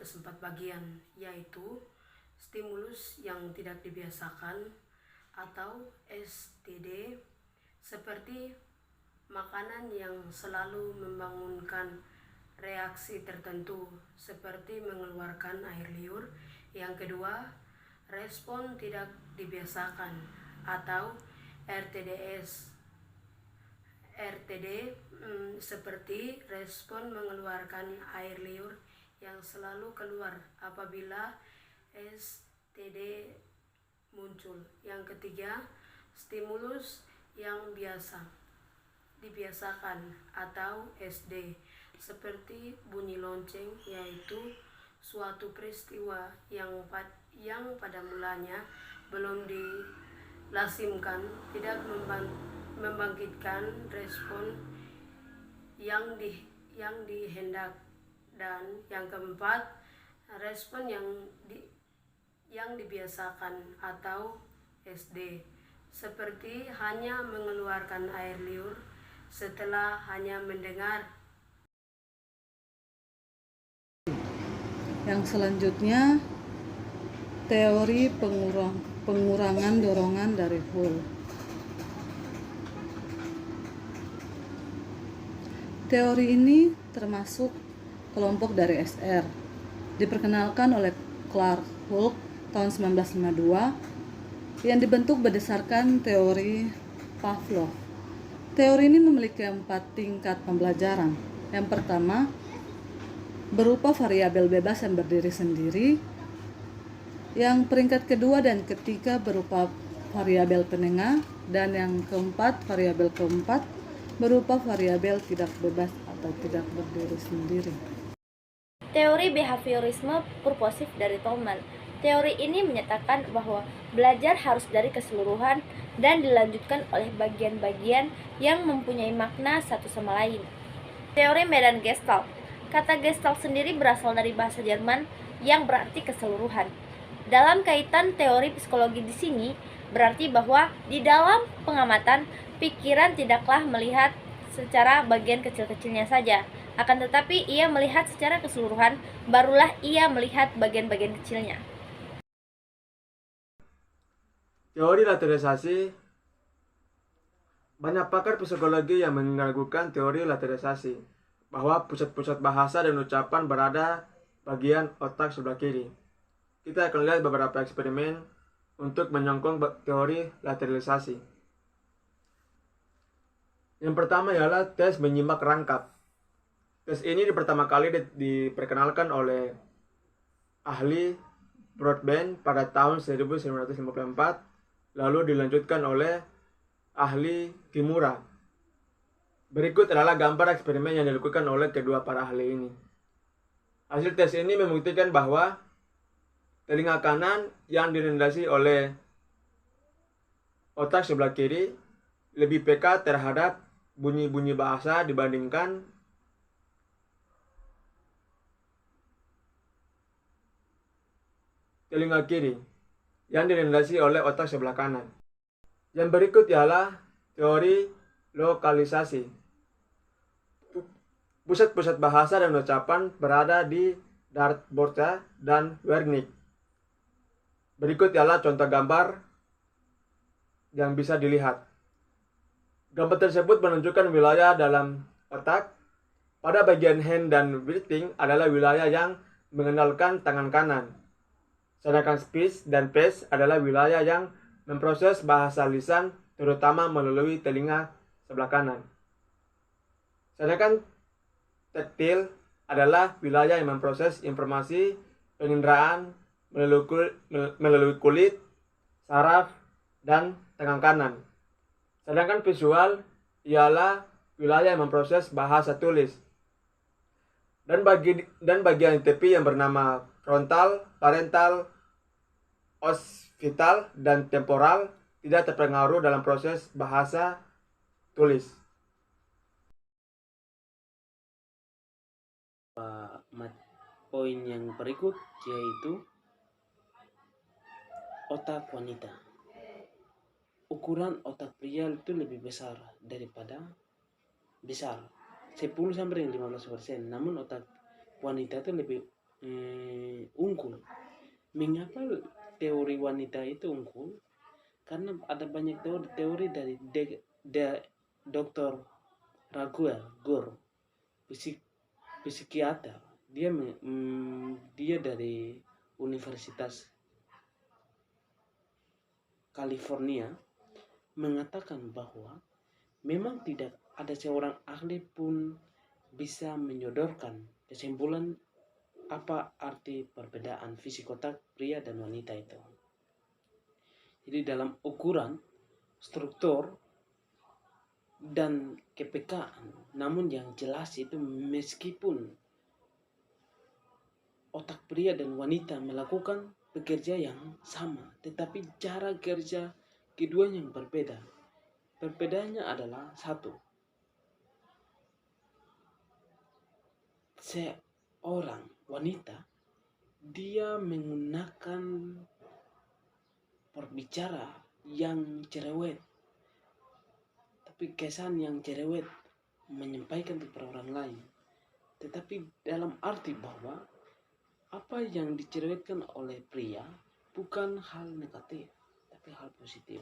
atas 4 bagian, yaitu stimulus yang tidak dibiasakan atau STD, seperti makanan yang selalu membangunkan reaksi tertentu seperti mengeluarkan air liur. Yang kedua, respon tidak dibiasakan atau RTDS. RTD seperti respon mengeluarkan air liur yang selalu keluar apabila STD muncul. Yang ketiga, stimulus yang dibiasakan atau SD, seperti bunyi lonceng, yaitu suatu peristiwa yang pada mulanya belum dilasimkan, tidak membangkitkan respon yang dihendak. Dan yang keempat, respon yang dibiasakan atau SD, seperti hanya mengeluarkan air liur setelah hanya mendengar. Yang selanjutnya, teori pengurangan dorongan dari Hull. Teori ini termasuk kelompok dari SR, diperkenalkan oleh Clark Hull tahun 1952, yang dibentuk berdasarkan teori Pavlov. Teori ini memiliki 4 tingkat pembelajaran. Yang pertama, berupa variabel bebas yang berdiri sendiri. Yang peringkat kedua dan ketiga berupa variabel penengah, dan yang keempat, variabel keempat berupa variabel tidak bebas atau tidak berdiri sendiri. Teori behaviorisme purposif dari Tolman. Teori ini menyatakan bahwa belajar harus dari keseluruhan dan dilanjutkan oleh bagian-bagian yang mempunyai makna satu sama lain. Teori medan Gestalt. Kata Gestalt sendiri berasal dari bahasa Jerman yang berarti keseluruhan. Dalam kaitan teori psikologi di sini, berarti bahwa di dalam pengamatan, pikiran tidaklah melihat secara bagian kecil-kecilnya saja, akan tetapi ia melihat secara keseluruhan, barulah ia melihat bagian-bagian kecilnya. Teori lateralisasi. Banyak pakar psikologi yang meragukan teori lateralisasi, bahwa pusat-pusat bahasa dan ucapan berada bagian otak sebelah kiri. Kita akan lihat beberapa eksperimen untuk menyongkong teori lateralisasi. Yang pertama ialah tes menyimak rangkap. Tes ini pertama kali diperkenalkan oleh ahli Broadbent pada tahun 1954, lalu dilanjutkan oleh ahli Kimura. Berikut adalah gambar eksperimen yang dilakukan oleh kedua para ahli ini. Hasil tes ini membuktikan bahwa telinga kanan yang direndasi oleh otak sebelah kiri lebih peka terhadap bunyi-bunyi bahasa dibandingkan telinga kiri yang direndasi oleh otak sebelah kanan. Yang berikut ialah teori lokalisasi. Pusat-pusat bahasa dan ucapan berada di Dartborda dan Wernick. Berikut ialah contoh gambar yang bisa dilihat. Gambar tersebut menunjukkan wilayah dalam otak. Pada bagian hand dan writing adalah wilayah yang mengenalkan tangan kanan. Sedangkan speech dan face adalah wilayah yang memproses bahasa lisan, terutama melalui telinga sebelah kanan. Sedangkan taktil adalah wilayah yang memproses informasi penginderaan melalui kulit, saraf, dan tangan kanan. Sedangkan visual ialah wilayah yang memproses bahasa tulis. Dan bagian tepi yang bernama frontal, parental, occipital, dan temporal tidak terpengaruh dalam proses bahasa tulis. Poin yang berikut yaitu otak wanita. Ukuran otak pria itu lebih besar 10 sampai 15%. Namun otak wanita itu lebih unggul. Mengapa teori wanita itu unggul? Karena ada banyak teori dari Dr. Raguel Gur, psikiater. Dia dari Universitas California mengatakan bahwa memang tidak ada seorang ahli pun bisa menyodorkan kesimpulan apa arti perbedaan fisik otak pria dan wanita itu. Jadi dalam ukuran, struktur, dan kepekaan, namun yang jelas itu meskipun otak pria dan wanita melakukan pekerja yang sama, tetapi cara kerja keduanya yang berbeda. Perbedaannya adalah satu, seorang wanita dia menggunakan berbicara yang cerewet, tapi kesan yang cerewet menyampaikan kepada orang lain, tetapi dalam arti bahwa apa yang dicerewetkan oleh pria bukan hal negatif tapi hal positif.